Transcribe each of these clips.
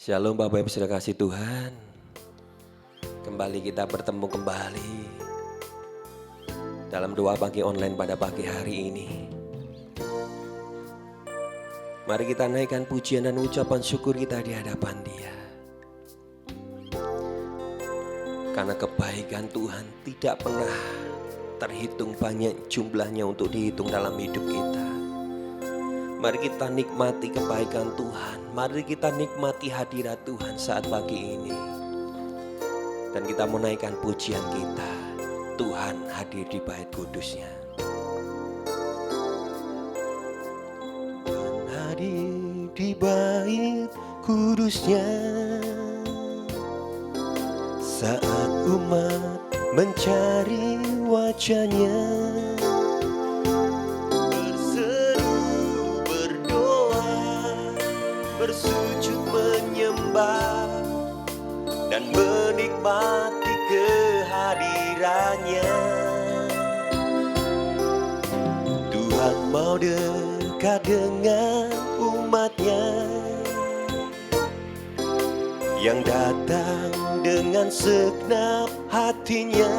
Shalom Bapak Ibu sudah kasih Tuhan. Kembali kita bertemu kembali dalam doa pagi online pada pagi hari ini. Mari kita naikkan pujian dan ucapan syukur kita di hadapan Dia. Karena kebaikan Tuhan tidak pernah terhitung banyak jumlahnya untuk dihitung dalam hidup kita. Mari kita nikmati kebaikan Tuhan. Mari kita nikmati hadirat Tuhan saat pagi ini. Dan kita menaikkan pujian kita. Tuhan hadir di bait kudusnya. Tuhan hadir di bait kudusnya. Saat umat mencari wajahnya. Bersujud menyembah dan menikmati kehadirannya. Tuhan mau dekat dengan umatnya yang datang dengan segenap hatinya,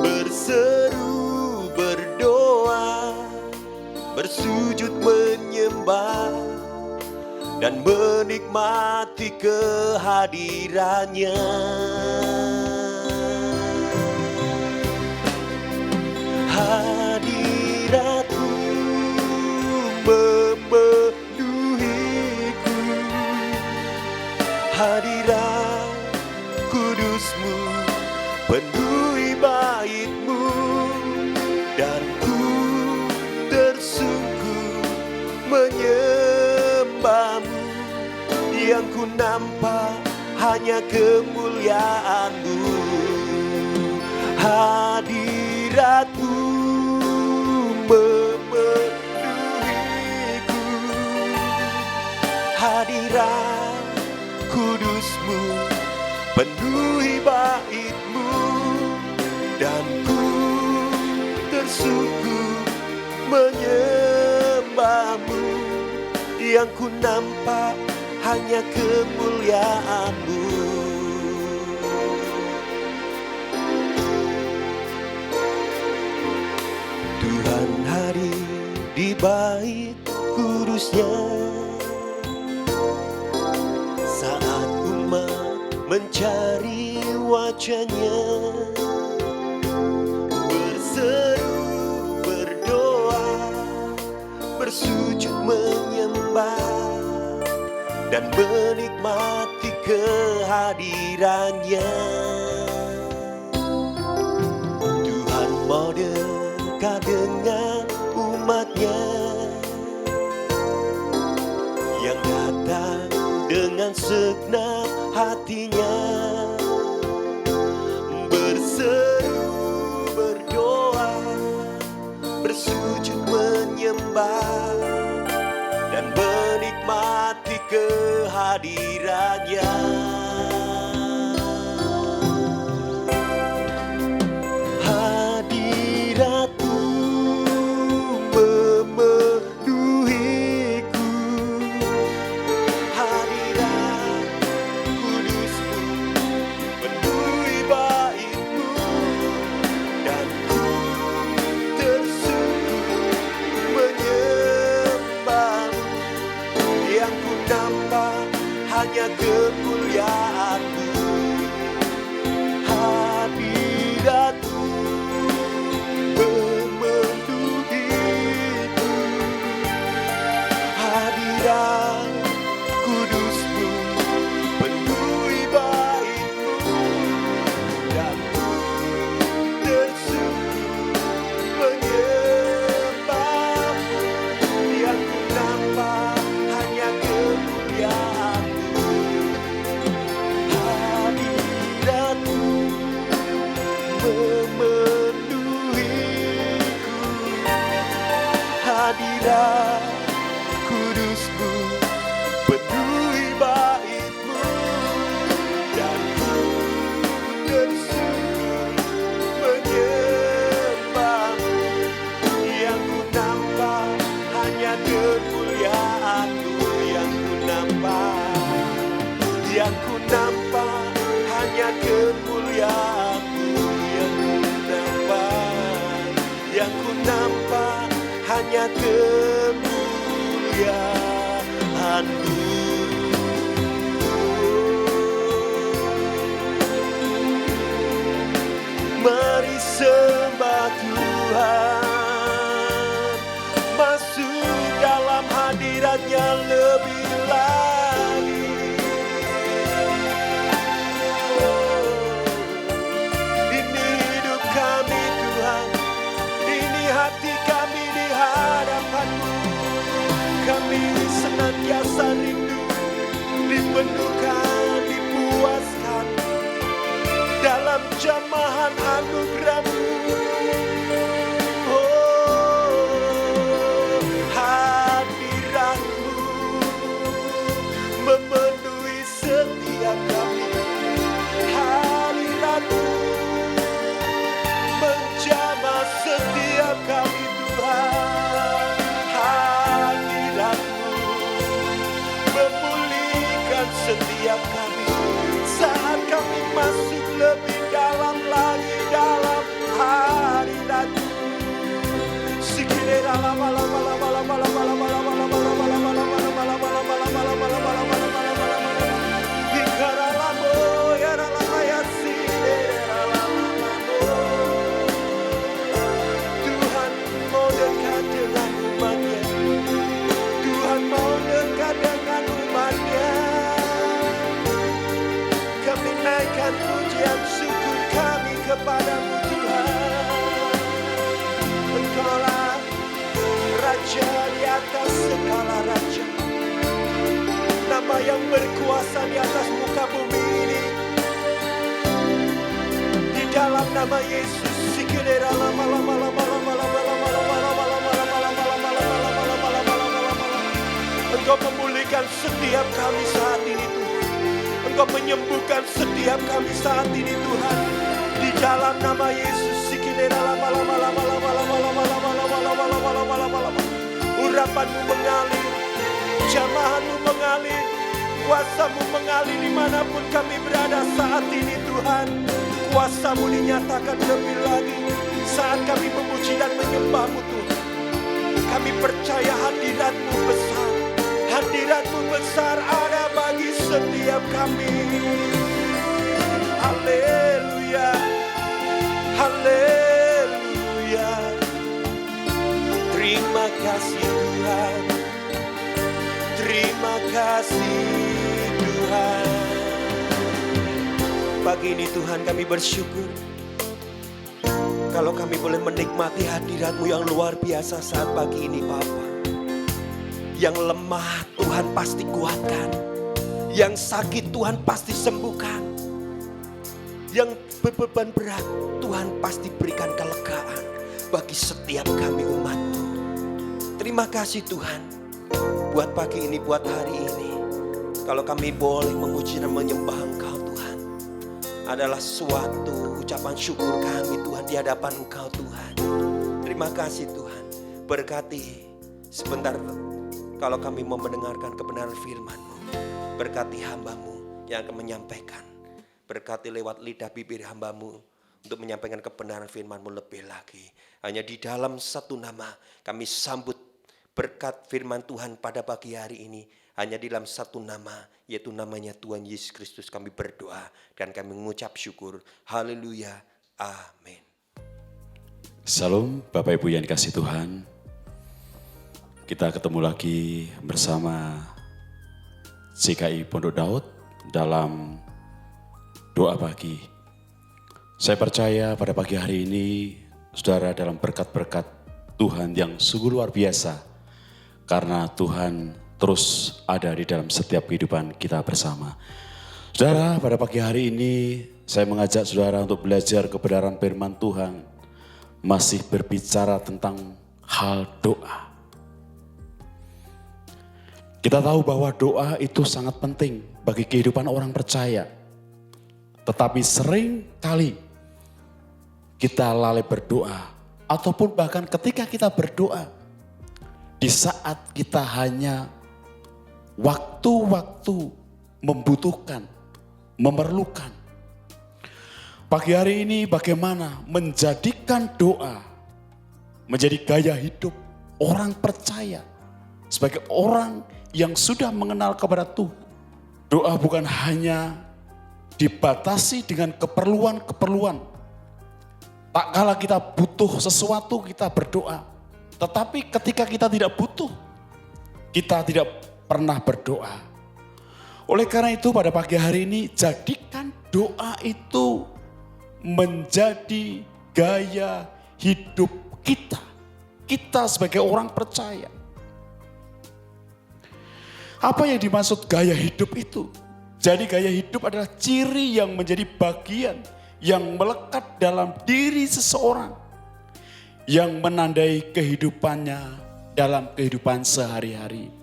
berseru berdoa, bersujud menyembah dan menikmati kehadirannya. Hadirat-Mu memenuhiku, hadirat kudus-Mu penuhi bait-Mu, dan ku tersungkur menyembah-Mu. Yang ku nampak hanya kemuliaan-Mu. Hadirat-Mu memenuhiku, hadirat kudus-Mu penuhi bait-Mu, dan ku tersungkur menyembah-Mu. Yang ku nampak hanya kemuliaan-Mu. Tuhan hadir di bait kudusnya. Saat umat mencari wajahnya, berseru berdoa, bersujud menyembah dan menikmati kehadirannya. Tuhan mau dekat dengan umatnya yang datang dengan segenap hatinya, berseru berdoa, bersujud menyembah dan menikmati kehadirannya. Hadirat-Mu memenuhiku, hadirat kudus-Mu penuhi bait-Mu, dan ku tersungkur menyembah-Mu. Yang ku nampak hanya kemuliaan-Mu. Hadirat-Mu memenuhiku, hadirat kudus-Mu penuhi bait-Mu, dan ku tersungkur menyembah-Mu. Yang ku nampak hanya kemuliaan-Mu. kemuliaan-Mu. Mari sembah Tuhan, masuk dalam hadirat-Nya lebih lagi. Ini hidup kami Tuhan, ini hati kami di hadapan-Mu. Kami senantiasa rindu dipenuhkan, dipuaskan dalam jamahan anugerah-Mu. Oh, hadirat-Mu memenuhi setiap kami. Hadirat-Mu menjamah setiap kami Tuhan. Hadirat-Mu memulihkan setiap kami. Saat kami masuk lebih dalam lagi dalam hadirat-Mu. Sikirera la la la la la la la la la la la la Tuhan mau dekat dengan umat-Nya. Tuhan mau dekat dengan umat-Nya. Kami naikkan pujian syukur kami kepada-Mu Tuhan. Engkaulah Raja di atas segala raja, nama yang berkuasa di atas muka bumi ini. Di dalam nama Yesus, Engkau memulihkan setiap kami saat ini Tuhan. Engkau menyembuhkan setiap kami saat ini Tuhan. Di dalam nama Yesus, urapan-Mu mengalir, jamahan-Mu mengalir, kuasa-Mu mengalir dimanapun kami berada saat ini Tuhan. Kuasa-Mu dinyatakan lebih lagi saat kami memuji dan menyembah-Mu Tuhan. Kami percaya hadirat-Mu besar. Hadirat-Mu besar ada bagi setiap kami. Haleluya, haleluya. Terima kasih Tuhan, terima kasih Tuhan. Pagi ini Tuhan kami bersyukur kalau kami boleh menikmati hadirat-Mu yang luar biasa saat pagi ini Bapa. Yang lemah Tuhan pasti kuatkan, yang sakit Tuhan pasti sembuhkan, yang beban berat Tuhan pasti berikan kelegaan bagi setiap kami umat-Mu. Terima kasih Tuhan buat pagi ini, buat hari ini. Kalau kami boleh memuji dan menyembah Engkau Tuhan, adalah suatu ucapan syukur kami Tuhan di hadapan Engkau Tuhan. Terima kasih Tuhan. Berkati sebentar kalau kami mau mendengarkan kebenaran firman-Mu. Berkati hamba-Mu yang akan menyampaikan. Berkati lewat lidah bibir hamba-Mu untuk menyampaikan kebenaran firman-Mu lebih lagi. Hanya di dalam satu nama kami sambut berkat firman Tuhan pada pagi hari ini. Hanya di dalam satu nama, yaitu namanya Tuhan Yesus Kristus kami berdoa dan kami mengucap syukur. Haleluya. Amin. Salam Bapak Ibu yang dikasih Tuhan. Kita ketemu lagi bersama CKI Pondok Daud dalam doa pagi. Saya percaya pada pagi hari ini, saudara dalam berkat-berkat Tuhan yang sungguh luar biasa. Karena Tuhan terus ada di dalam setiap kehidupan kita bersama. Saudara, pada pagi hari ini saya mengajak saudara untuk belajar kebenaran firman Tuhan. Masih berbicara tentang hal doa. Kita tahu bahwa doa itu sangat penting bagi kehidupan orang percaya. Tetapi sering kali kita lalai berdoa. Ataupun bahkan ketika kita berdoa, di saat kita hanya waktu-waktu membutuhkan, memerlukan. Pagi hari ini bagaimana menjadikan doa menjadi gaya hidup orang percaya, sebagai orang yang sudah mengenal kepada Tuhan. Doa bukan hanya dibatasi dengan keperluan-keperluan. Tak kala kita butuh sesuatu kita berdoa. Tetapi ketika kita tidak butuh, kita tidak pernah berdoa. Oleh karena itu pada pagi hari ini jadikan doa itu menjadi gaya hidup kita. Kita sebagai orang percaya. Apa yang dimaksud gaya hidup itu? Jadi gaya hidup adalah ciri yang menjadi bagian yang melekat dalam diri seseorang. Yang menandai kehidupannya dalam kehidupan sehari-hari.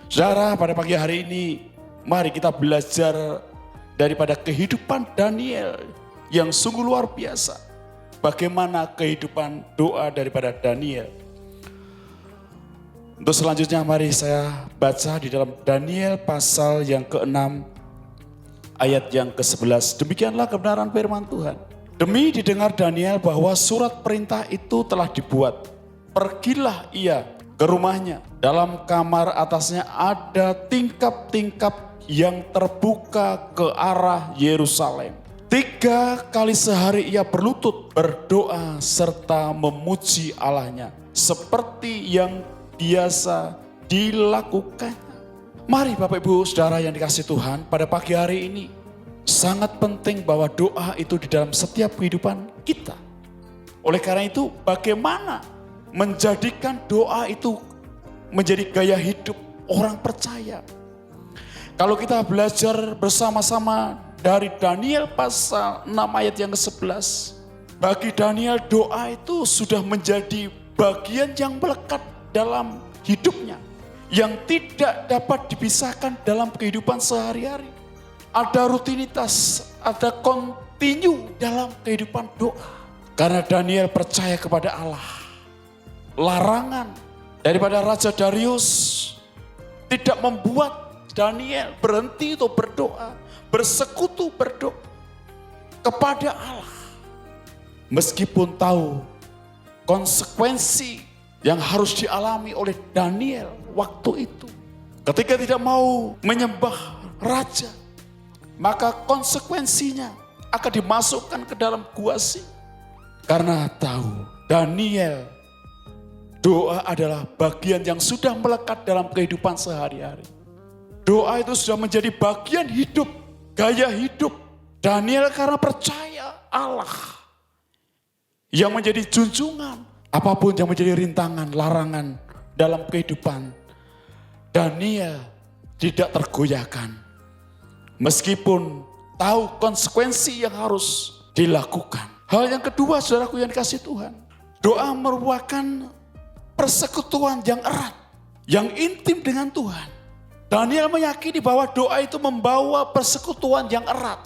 Saudara, pada pagi hari ini mari kita belajar daripada kehidupan Daniel yang sungguh luar biasa. Bagaimana kehidupan doa daripada Daniel. Untuk selanjutnya mari saya baca di dalam Daniel pasal yang ke-6 ayat yang ke-11. Demikianlah kebenaran firman Tuhan. Demi didengar Daniel bahwa surat perintah itu telah dibuat. Pergilah ia ke rumahnya. Dalam kamar atasnya ada tingkap-tingkap yang terbuka ke arah Yerusalem. 3 kali sehari ia berlutut, berdoa serta memuji Allahnya. Seperti yang biasa dilakukannya. Mari Bapak Ibu Saudara yang dikasihi Tuhan, pada pagi hari ini sangat penting bahwa doa itu di dalam setiap kehidupan kita. Oleh karena itu bagaimana menjadikan doa itu menjadi gaya hidup orang percaya. Kalau kita belajar bersama-sama dari Daniel pasal 6 ayat yang ke-11. Bagi Daniel doa itu sudah menjadi bagian yang melekat dalam hidupnya. Yang tidak dapat dipisahkan dalam kehidupan sehari-hari. Ada rutinitas, ada kontinu dalam kehidupan doa. Karena Daniel percaya kepada Allah. Larangan daripada Raja Darius tidak membuat Daniel berhenti untuk berdoa. Bersekutu berdoa kepada Allah. Meskipun tahu konsekuensi yang harus dialami oleh Daniel waktu itu. Ketika tidak mau menyembah raja, maka konsekuensinya akan dimasukkan ke dalam gua singa. Karena tahu Daniel, doa adalah bagian yang sudah melekat dalam kehidupan sehari-hari. Doa itu sudah menjadi bagian hidup, gaya hidup Daniel karena percaya Allah yang menjadi junjungan. Apapun yang menjadi rintangan, larangan dalam kehidupan Daniel tidak tergoyahkan. Meskipun tahu konsekuensi yang harus dilakukan. Hal yang kedua saudaraku yang dikasihi Tuhan. Doa merupakan persekutuan yang erat, yang intim dengan Tuhan. Daniel meyakini bahwa doa itu membawa persekutuan yang erat.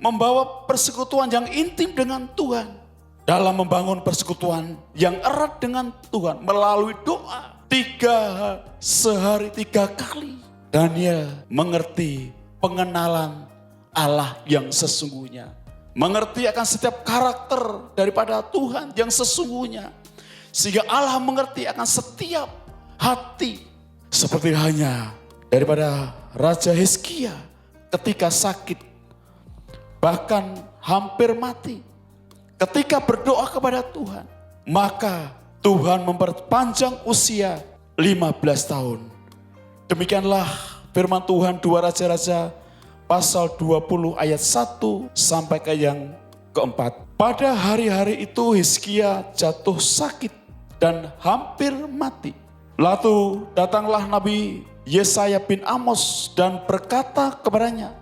Membawa persekutuan yang intim dengan Tuhan. Dalam membangun persekutuan yang erat dengan Tuhan melalui doa 3 sehari 3 kali. Daniel mengerti pengenalan Allah yang sesungguhnya. Mengerti akan setiap karakter daripada Tuhan yang sesungguhnya. Sehingga Allah mengerti akan setiap hati. Seperti hanya daripada Raja Hizkia ketika sakit. Bahkan hampir mati. Ketika berdoa kepada Tuhan, maka Tuhan memperpanjang usia 15 tahun. Demikianlah firman Tuhan 2 Raja-Raja pasal 20 ayat 1 sampai ke yang keempat. Pada hari-hari itu Hizkia jatuh sakit dan hampir mati. Lalu datanglah Nabi Yesaya bin Amos dan berkata kepadanya,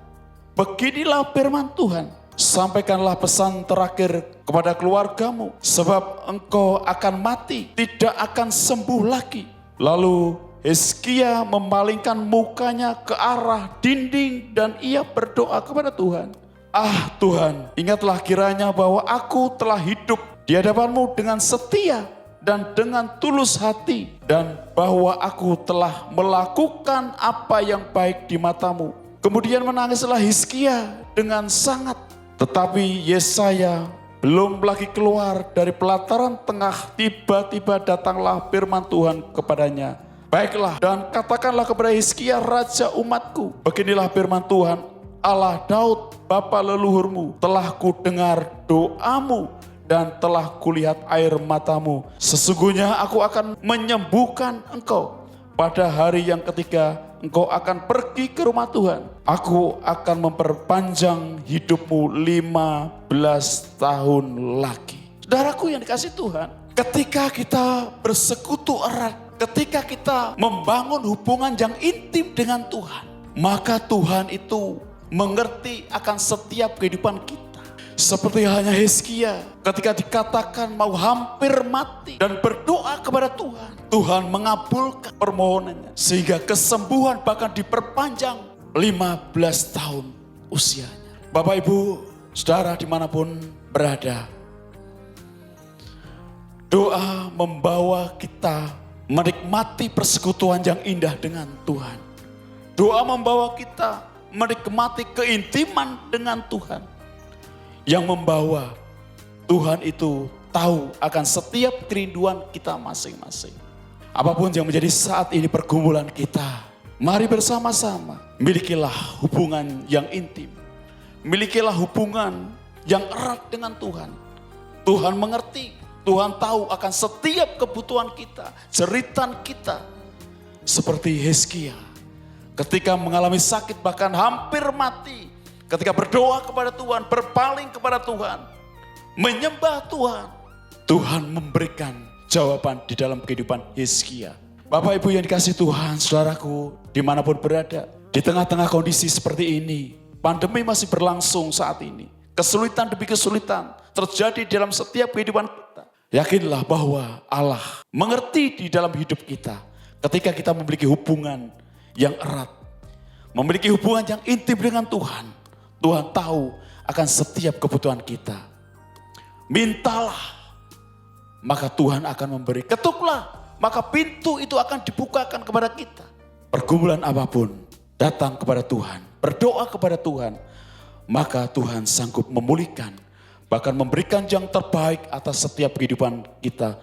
beginilah firman Tuhan. Sampaikanlah pesan terakhir kepada keluargamu, sebab engkau akan mati, tidak akan sembuh lagi. Lalu Hizkia memalingkan mukanya ke arah dinding dan ia berdoa kepada Tuhan. Ah Tuhan, ingatlah kiranya bahwa aku telah hidup di hadapanmu dengan setia dan dengan tulus hati, dan bahwa aku telah melakukan apa yang baik di matamu. Kemudian menangislah Hizkia dengan sangat. Tetapi Yesaya belum lagi keluar dari pelataran tengah, tiba-tiba datanglah firman Tuhan kepadanya. Baiklah, dan katakanlah kepada Hizkia raja umatku, beginilah firman Tuhan, Allah Daud, bapa leluhurmu, telah kudengar doamu dan telah kulihat air matamu. Sesungguhnya aku akan menyembuhkan engkau. Pada hari yang ketiga, engkau akan pergi ke rumah Tuhan. Aku akan memperpanjang hidupmu 15 tahun lagi. Saudaraku yang dikasihi Tuhan, ketika kita bersekutu erat, ketika kita membangun hubungan yang intim dengan Tuhan, maka Tuhan itu mengerti akan setiap kehidupan kita. Seperti halnya Hizkia ketika dikatakan mau hampir mati dan berdoa kepada Tuhan, Tuhan mengabulkan permohonannya sehingga kesembuhan bahkan diperpanjang 15 tahun usianya. Bapak Ibu, saudara dimanapun berada, doa membawa kita menikmati persekutuan yang indah dengan Tuhan. Doa membawa kita menikmati keintiman dengan Tuhan, yang membawa Tuhan itu tahu akan setiap kerinduan kita masing-masing. Apapun yang menjadi saat ini pergumulan kita, mari bersama-sama milikilah hubungan yang intim, milikilah hubungan yang erat dengan Tuhan. Tuhan mengerti, Tuhan tahu akan setiap kebutuhan kita, jeritan kita. Seperti Hizkia ketika mengalami sakit bahkan hampir mati, ketika berdoa kepada Tuhan, berpaling kepada Tuhan, menyembah Tuhan, Tuhan memberikan jawaban di dalam kehidupan Hizkia. Bapak Ibu yang dikasihi Tuhan, saudaraku dimanapun berada, di tengah-tengah kondisi seperti ini, pandemi masih berlangsung saat ini, kesulitan demi kesulitan terjadi dalam setiap kehidupan kita. Yakinlah bahwa Allah mengerti di dalam hidup kita ketika kita memiliki hubungan yang erat, memiliki hubungan yang intim dengan Tuhan. Tuhan tahu akan setiap kebutuhan kita. Mintalah, maka Tuhan akan memberi. Ketuklah, maka pintu itu akan dibukakan kepada kita. Pergumulan apapun, datang kepada Tuhan, berdoa kepada Tuhan, maka Tuhan sanggup memulihkan, bahkan memberikan yang terbaik atas setiap kehidupan kita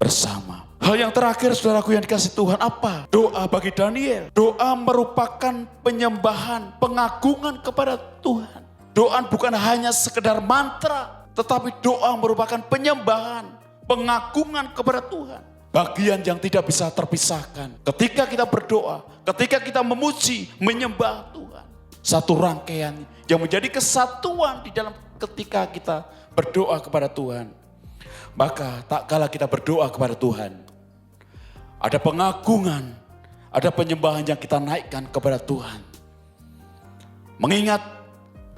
bersama. Hal yang terakhir, saudaraku yang dikasihi Tuhan, apa? Doa bagi Daniel. Doa merupakan penyembahan, pengagungan kepada Tuhan. Doa bukan hanya sekedar mantra, tetapi doa merupakan penyembahan, pengagungan kepada Tuhan. Bagian yang tidak bisa terpisahkan. Ketika kita berdoa, ketika kita memuji, menyembah Tuhan. Satu rangkaian yang menjadi kesatuan di dalam ketika kita berdoa kepada Tuhan. Maka tak kala kita berdoa kepada Tuhan, ada pengagungan, ada penyembahan yang kita naikkan kepada Tuhan. Mengingat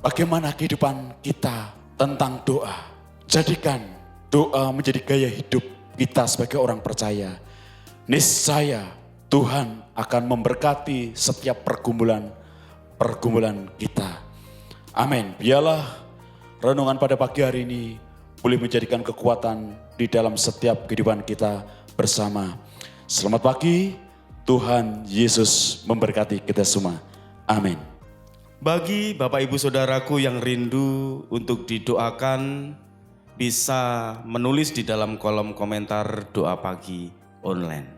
bagaimana kehidupan kita tentang doa. Jadikan doa menjadi gaya hidup kita sebagai orang percaya. Niscaya Tuhan akan memberkati setiap pergumulan kita. Amin. Biarlah renungan pada pagi hari ini boleh menjadikan kekuatan di dalam setiap kehidupan kita bersama. Selamat pagi, Tuhan Yesus memberkati kita semua. Amin. Bagi Bapak Ibu Saudaraku yang rindu untuk didoakan, bisa menulis di dalam kolom komentar doa pagi online.